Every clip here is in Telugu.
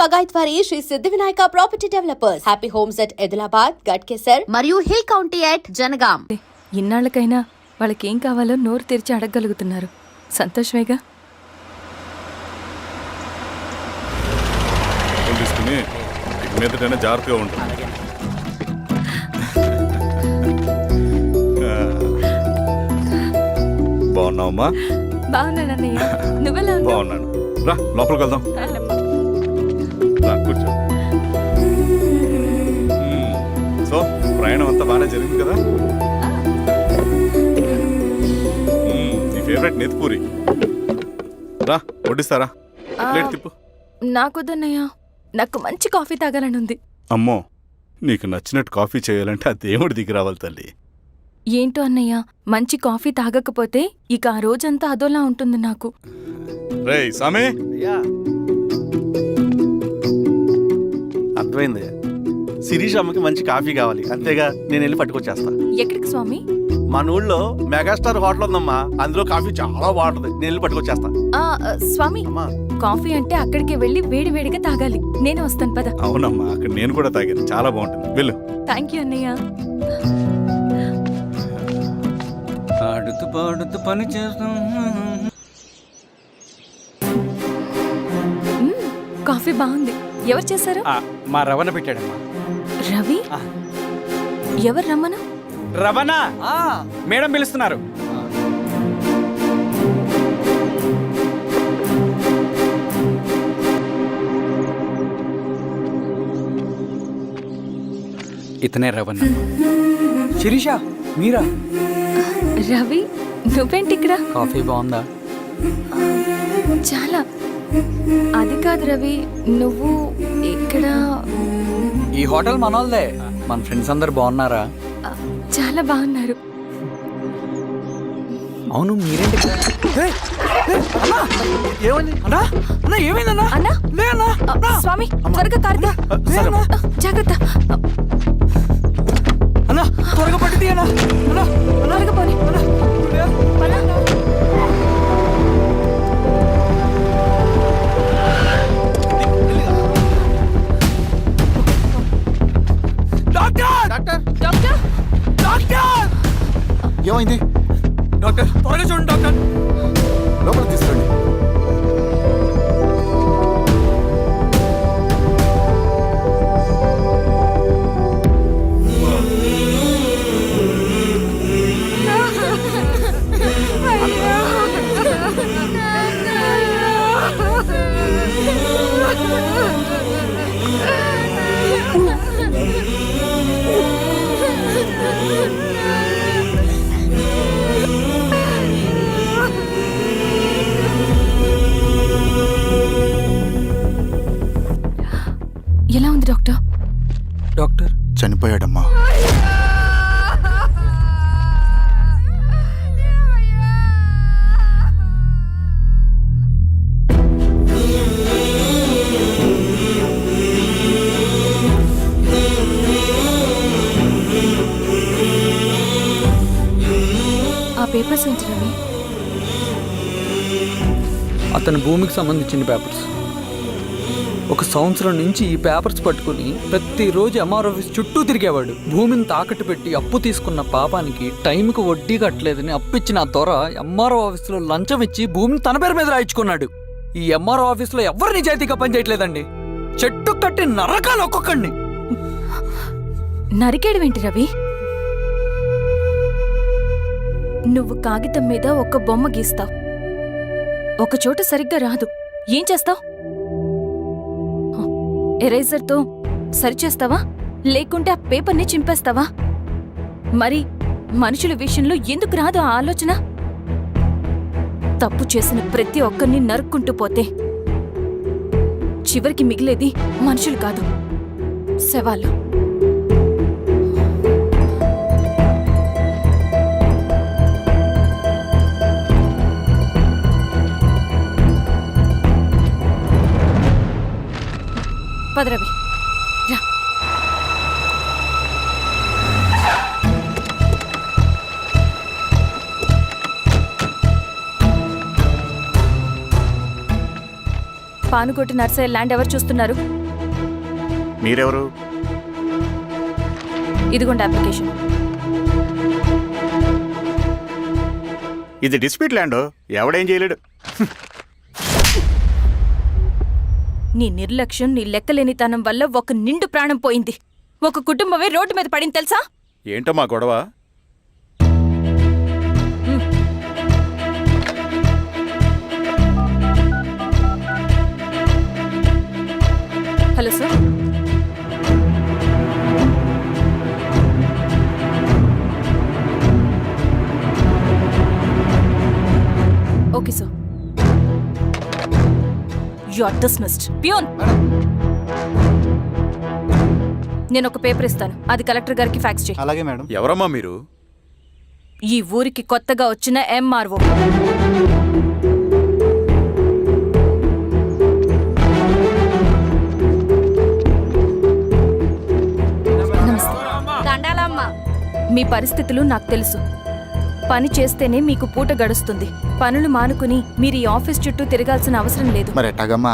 బగాయత్ వారి శ్రీ సిద్ధి Vinayaka property developers. Happy homes at Edilabad, Ghatkesar మరియు హిల్ కౌంటీ అట్ జనగాం. ఇన్నాళ్ళకైనా వాళ్ళకేం కావాలో నోరు తెరిచి అడగగలుగుతున్నారు. సంతోషమేగా. తీసుకుని మీదటైనా జాగ్రత్తగా ఉంటుంది. బాగున్నావమ్మా? బాగున్నానన్నయ్య, నువ్వెలా ఉన్నావు? బాగున్నాను. రా లోపలికి వెళ్దాం. రా కూర్చో. సో ప్రయాణం అంతా బాగానే జరిగింది కదా? నీ ఫేవరెట్ నెత్తిపూరి. రా వడ్డిస్తారా? ప్లేట్ తిప్పు. నాకొద్దన్నయ్య, నాకు మంచి కాఫీ తాగాలని ఉంది. అమ్మో, నీకు నచ్చినట్టు కాఫీ చేయాలంటే ఆ దేవుడి దిగి రావాలి తల్లి. ఏంటో అన్నయ్య, మంచి కాఫీ తాగకపోతే ఇక ఆ రోజంతా అదోలా ఉంటుంది నాకు. రేయ్ సామే, అర్థమైంది. శిరీష్ అమ్మకి మంచి కాఫీ కావాలి, అంతేగా నేను వెళ్ళి పట్టుకొచ్చేస్తా. ఎక్కడికి స్వామి? మన ఊళ్ళో మెగాస్టార్ హోటల్ ఉందమ్మా, అందులో కాఫీ చాలా బాగుంటుంది, నేను వెళ్ళి పట్టుకొచ్చేస్తా. స్వామి, కాఫీ అంటే అక్కడికి వెళ్ళి వేడి వేడిగా తాగాలి. నేను వస్తాను పద. అవునమ్మా, అక్కడ నేను కూడా తాగాను, చాలా బాగుంటుంది, వెళ్ళు. థ్యాంక్ యూ అన్నయ్య. ఆడుతూ పాడుతూ పని చేస్తాం. కాఫీ బాగుంది. ఎవరు చేశారు? మా రవణ పెట్టాడమ్మా. రవి? ఎవరు రమ్మన? రవణ మేడం పిలుస్తున్నారు. ఇతనే రవణ. శిరీష మీరా? రవి, నువ్వేంటి ఇక్కడ? కాఫీ బాగుందా? చాలా. అది కాదు రవి, నువ్వు ఇక్కడ? ఈ హోటల్ మనోల్దే. మన ఫ్రెండ్స్ అందరు బాగున్నారా? చాలా బాగున్నారు. అవును, మీరేంటి? ఏమైంది అన్నా? అన్నా ఏమైందన్నా? అన్నా? లే అన్నా. స్వామి, త్వరగా కారుదా. జాగ్రత్త. అన్నా త్వరగా పట్టుతీ అన్నా. అన్నా త్వరగా పోనీ. ఏమైంది డాక్టర్? త్వరగా చూడండి డాక్టర్. లోపల తీసుకురండి. ఎలా ఉంది డాక్టర్? డాక్టర్ చనిపోయాడమ్మా. ఆ పేపర్స్ ఏంటి రవి? అతని భూమికి సంబంధించిన పేపర్స్. ఒక సంవత్సరం నుంచి ఈ పేపర్స్ పట్టుకుని ప్రతిరోజు ఎంఆర్ ఆఫీస్ చుట్టూ తిరిగేవాడు. భూమిని తాకట్టు పెట్టి అప్పు తీసుకున్న పాపానికి టైంకి వడ్డీ కట్టలేదని అప్పిచ్చిన ఆ దొర ఎంఆర్ఓ ఆఫీస్లో లంచం ఇచ్చి భూమిని తన పేరు మీద రాయించుకున్నాడు. ఈ ఎంఆర్ఓ ఆఫీస్లో ఎవరు నిజాయితీగా పనిచేయట్లేదండి. చెట్టు కట్టి నరకాలు ఒక్కొక్కడిని. నరికేయడమేంటి రవి? నువ్వు కాగితం మీద ఒక బొమ్మ గీస్తావు, ఒక చోట సరిగ్గా రాదు, ఏం చేస్తావు? ఎరేజర్తో సరిచేస్తావా, లేకుంటే ఆ పేపర్ని చింపేస్తావా? మరి మనుషుల విషయంలో ఎందుకు రాదు ఆ ఆలోచన? తప్పు చేసిన ప్రతి ఒక్కరిని నరుక్కుంటూ పోతే చివరికి మిగిలేది మనుషులు కాదు, శవాలు. పదరవి రా. పానుకోటి నర్సయ్య ల్యాండ్ ఎవరు చూస్తున్నారు? మీరెవరు? ఇదిగోండి అప్లికేషన్. ఇది డిస్ప్యూట్ ల్యాండ్, ఎవడేం చేయలేడు. నీ నిర్లక్ష్యం, నీ లెక్కలేనితనం వల్ల ఒక నిండు ప్రాణం పోయింది. ఒక కుటుంబమే రోడ్డు మీద పడింది తెలుసా? ఏంటో మా గొడవ? Hello sir. Okay sir. You are dismissed. Peon, నేను ఒక పేపర్ ఇస్తాను, అది కలెక్టర్ గారికి ఫ్యాక్స్ చేయి. అలాగే మేడం. ఎవరమ్మా మీరు? ఈ ఊరికి కొత్తగా వచ్చిన ఎంఆర్ఓ. మీ పరిస్థితులు నాకు తెలుసు. పని చేస్తేనే మీకు పూట గడుస్తుంది. పనులు మానుకుని మీరు ఈ ఆఫీస్ చుట్టూ తిరగాల్సిన అవసరం లేదు. మరి ఎట్టాగమ్మా?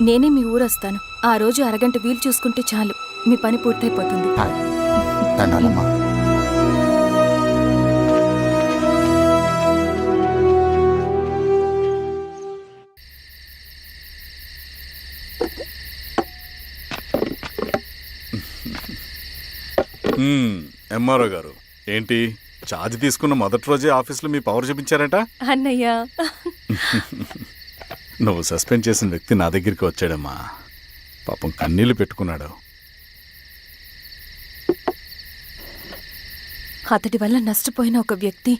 నేనే మీ ఊరొస్తాను. ఆ రోజు అరగంట వీలు చూసుకుంటే చాలు, మీ పని పూర్తయిపోతుంది. దండాలమ్మా. ఎంఆర్ఓ గారు ఏంటి ఛార్జ్ తీసుకున్న మొదటి రోజే ఆఫీస్లో మీ పవర్ చూపించారట? అన్నయ్య, నువ్వు సస్పెండ్ చేసిన వ్యక్తి నా దగ్గరికి వచ్చాడమ్మా. పాపం కన్నీళ్లు పెట్టుకున్నాడు. అతడి వల్ల నష్టపోయిన ఒక వ్యక్తి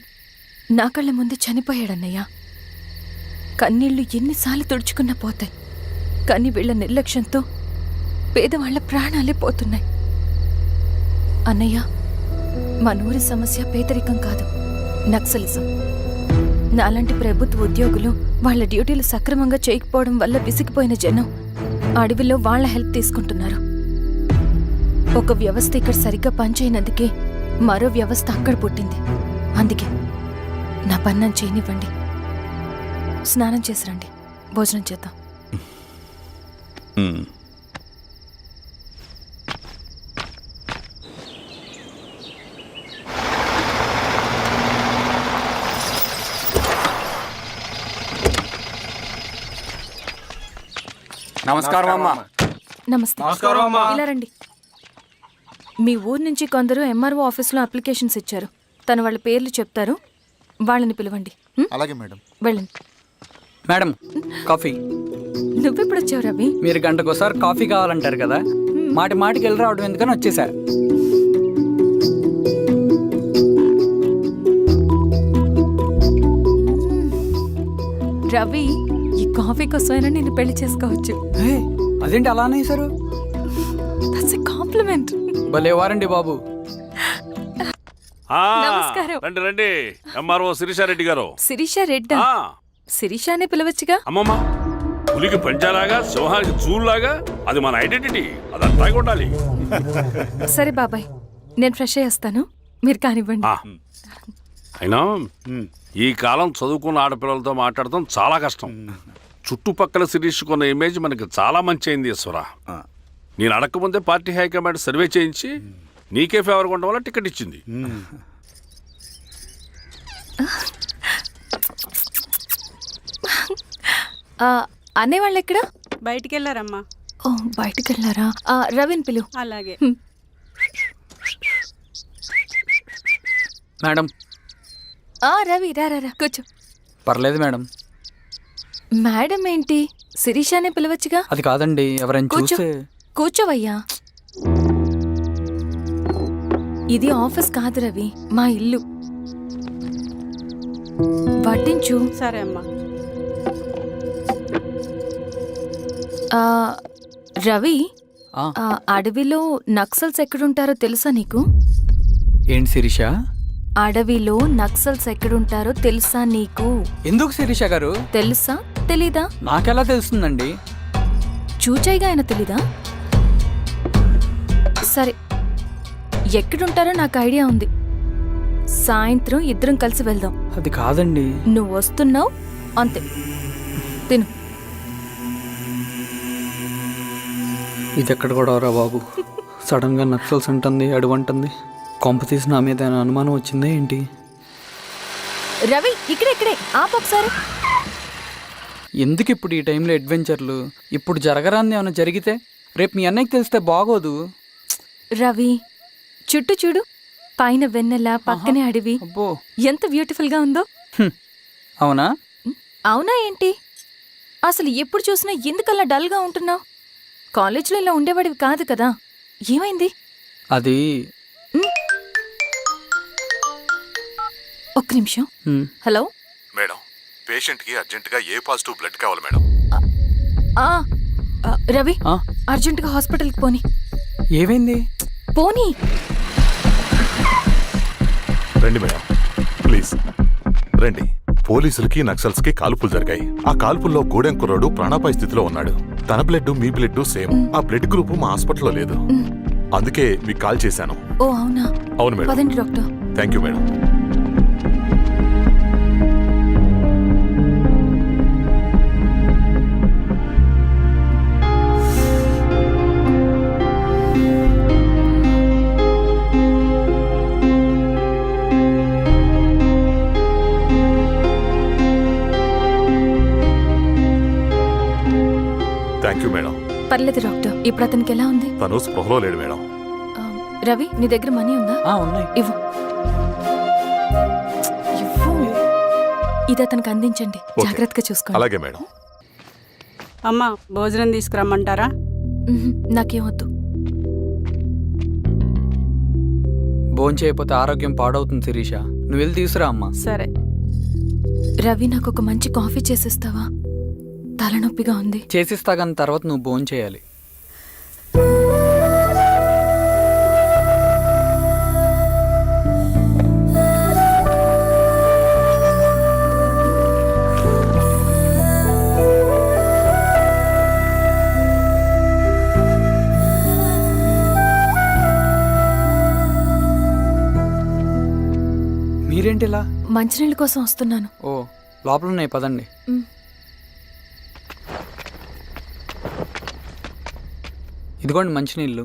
నా కళ్ళ ముందు చనిపోయాడన్నయ్య. కన్నీళ్లు ఎన్నిసార్లు తుడుచుకున్నా పోతాయి, కానీ వీళ్ళ నిర్లక్ష్యంతో పేదవాళ్ల ప్రాణాలే పోతున్నాయి. అన్నయ్య, మన ఊరి సమస్య పేదరికం కాదు, నక్సలిజం. నాలాంటి ప్రభుత్వ ఉద్యోగులు వాళ్ళ డ్యూటీలు సక్రమంగా చేయకపోవడం వల్ల విసిగిపోయిన జనం అడవిలో వాళ్ళ హెల్ప్ తీసుకుంటున్నారు. ఒక వ్యవస్థ ఇక్కడ సరిగ్గా పనిచేయనందుకే మరో వ్యవస్థ అక్కడ పుట్టింది. అందుకే నా పన్నం చేయనివ్వండి. స్నానం చేసి రండి, భోజనం చేద్దాం. నమస్కారం అమ్మా. నమస్తే. ఇలా రండి. మీ ఊరు నుంచి కొందరు ఎంఆర్ఓ ఆఫీస్లో అప్లికేషన్స్ ఇచ్చారు. తను వాళ్ళ పేర్లు చెప్తారు, వాళ్ళని పిలవండి. అలాగే మేడం. వెళ్ళండి. Madam, coffee. నువ్వెప్పుడు వచ్చావు రవి? మీరు గంటకోసారి కాఫీ కావాలంటారు కదా, మాటి మాటికి వెళ్ళి రావడం ఎందుకని వచ్చేసా. రవి, ఈ కాఫీ కోసమైనా నేను పెళ్లి చేసుకోవచ్చు. అదేంటి అలా అనేసారు? That's a compliment. భలే వారండి బాబు. నమస్కారం. రండి రండి. ఎంఆర్ఓ శిరీషారెడ్డి గారు. శిరీష రెడ్డా? శిరీష అనే పిలవచ్చుగా. అమ్మమ్మ, పులికి పంచాలాగా సింహానికి చూలాగా అది మన ఐడెంటిటీ, అదంతా ఉండాలి. సరే బాబాయ్, నేను ఫ్రెష్ అయ్యేస్తాను, మీరు కానివ్వండి. అయినా ఈ కాలం చదువుకున్న ఆడపిల్లలతో మాట్లాడటం చాలా కష్టం. చుట్టుపక్కల శిరీష్ కొన్న ఇమేజ్ మనకి చాలా మంచి అయింది ఈశ్వరా. నేను అడగకముందే పార్టీ హైకమాండ్ సర్వే చేయించి నీకే ఫేవర్గా ఉండడం వల్ల టికెట్ ఇచ్చింది. అనేవాళ్ళు ఎక్కడ? బయటికి వెళ్ళారమ్మా. ఓ, బయటికి వెళ్ళారా? రవిని పిలు. అలాగే. మేడం. రవి రా రా రా, కూర్చో. పర్లేదు మేడం. మేడం ఏంటి, శిరీషానే పిలవచ్చుగా. అది కాదండి, ఎవరైనా కూర్చో. చూస్తే. కూర్చోవయ్యా. ఇది ఆఫీస్ కాదు రవి, మా ఇల్లు. వడ్డించు. సరే అమ్మా. రవి, ఆ. అడవిలో నక్సల్స్ ఎక్కడుంటారో తెలుసా నీకు? ఏంటి శిరీష? అడవిలో నక్సల్స్ ఎక్కడుంటారో తెలుసా నీకు? ఎందుకు శిరీష గారు? తెలుసా తెలీదా? నాకెలా తెలుస్తుందండి? చూచాయిగా ఆయన తెలీదా? సరే, ఎక్కడుంటారో నాకు ఐడియా ఉంది. సాయంత్రం ఇద్దరం కలిసి వెళ్దాం. అది కాదండి. నువ్వు వస్తున్నావు అంతే. తిను. ఇది ఎక్కడ కూడా రా బాబు, సడన్గా నక్సల్స్ అంటుంది, అడువంటుంది. కొంప తీసి నా మీద ఏమైనా అనుమానం వచ్చిందా ఏంటి? రవి ఇక్కడే ఆపు ఒకసారి. ఎందుకు ఇప్పుడు ఈ టైంలో అడ్వెంచర్లు? ఇప్పుడు జరగరాంది ఏమైనా జరిగితే రేపు మీ అన్నయ్యకి తెలిస్తే బాగోదు. రవి చుట్టూ చూడు, పైన వెన్నెల, పక్కనే అడవి. అబ్బో, ఎంత బ్యూటిఫుల్ గా ఉందో. అవునా? అవునా ఏంటి? అసలు ఎప్పుడు చూసినా ఎందుకలా డల్ గా ఉంటున్నావు? కాలేజ్లో ఇలా ఉండేవాడివి కాదు కదా, ఏమైంది? అది ఒక్క నిమిషం. హలో మేడం, పేషెంట్కి అర్జెంటుగా ఏ పాజిటివ్ బ్లడ్ కావాలి మేడం. రవి ఆ? అర్జెంటుగా హాస్పిటల్కి పోని. ఏమైంది? పోనీ. రండి మేడం, ప్లీజ్ రండి. పోలీసులకి నక్సల్స్ కి కాల్పులు జరిగాయి. ఆ కాల్పుల్లో గూడెం కుర్రాడు ప్రాణాపాయ స్థితిలో ఉన్నాడు. తన బ్లడ్ మీ బ్లడ్ సేమ్. ఆ బ్లడ్ గ్రూప్ మా హాస్పిటల్లో లేదు. అందుకే మీకు కాల్ చేశాను. ఓ అవునా? అవును మేడం. పదండి doctor. Thank you madam. Thank you madam. పర్లేదు డాక్టర్, ఇప్పుడు అతనికి ఎలా ఉంది? తను స్పృహలో లేడు మేడం. రవి నీ దగ్గర మనీ ఉందా? ఉన్నాయి. ఇవ్వు. ఇది అతనికి అందించండి, ఓకే. జాగ్రత్తగా చూసుకోండి. అలాగే మేడం. అమ్మా భోజనం తీసుకురమ్మంటారా? నాకేం వద్దు. భోంచేయకపోతే ఆరోగ్యం పాడవుతుంది శిరీష. నువ్వు వెళ్ళి తీసురా అమ్మా. సరే. రవి నాకు ఒక మంచి కాఫీ చేసిస్తావా? తలనొప్పిగా ఉంది. చేసిస్తా కానీ తర్వాత నువ్వు భోంచేయాలి. మీరేంటిలా? మంచినీళ్ళ కోసం వస్తున్నాను. ఓ, లోపల ఉన్నాయి, పదండి. ఇదిగోండి మంచినీళ్ళు.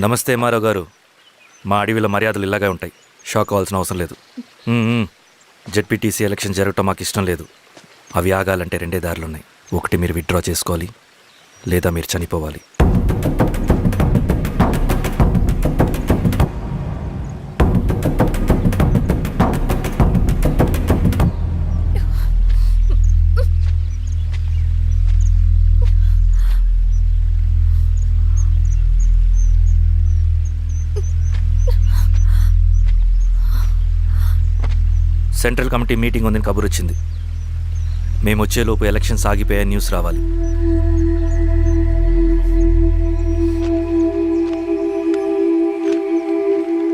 నమస్తే ఎంఆర్ఓ గారు. మా అడవిలో మర్యాదలు ఇలాగే ఉంటాయి. షాక్ అవ్వాల్సిన అవసరం లేదు. జెడ్పీటీసీ ఎలక్షన్ జరగటం మాకు ఇష్టం లేదు. అవి ఆగాలంటే రెండే దారులున్నాయి. ఒకటి మీరు విత్డ్రా చేసుకోవాలి, లేదా మీరు చనిపోవాలి. సెంట్రల్ కమిటీ మీటింగ్ ఉందని కబురు వచ్చింది. మేము వచ్చేలోపు ఎలక్షన్స్ ఆగిపోయే న్యూస్ రావాలి.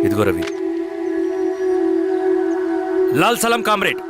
ఇదిగో రవి. లాల్ సలాం comrade.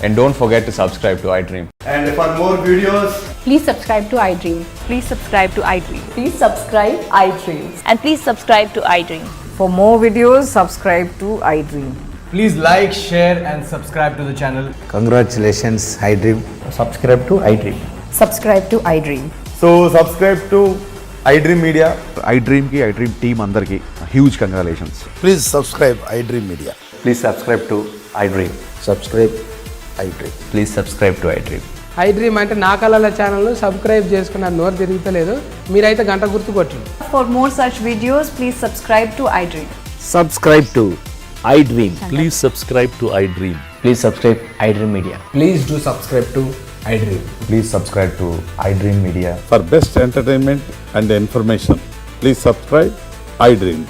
And don't forget to subscribe to iDream. And for more videos, Please subscribe to iDream. Please subscribe to iDream. Please subscribe iDream. And please subscribe to iDream. For more videos, subscribe to iDream. Please like, share, and subscribe to the channel. congratulations, iDream. Subscribe to iDream. Subscribe to iDream. So subscribe to iDream Media. iDream ki iDream team andarki huge congratulations. Please subscribe iDream Media. Please subscribe to iDream. Subscribe iDream. Please subscribe to iDream. iDream అంటే నా కళల ఛానల్ను సబ్స్క్రైబ్ చేసుకున్న నోరు తిరుగుతలేదు. మీరైతే గంట గుర్తు కొట్టండి. For more such videos, please subscribe to iDream. Subscribe to iDream. Please subscribe to iDream. Please subscribe iDream Media. Please do subscribe to iDream. Please subscribe to iDream Media. For best entertainment and information, please subscribe iDream.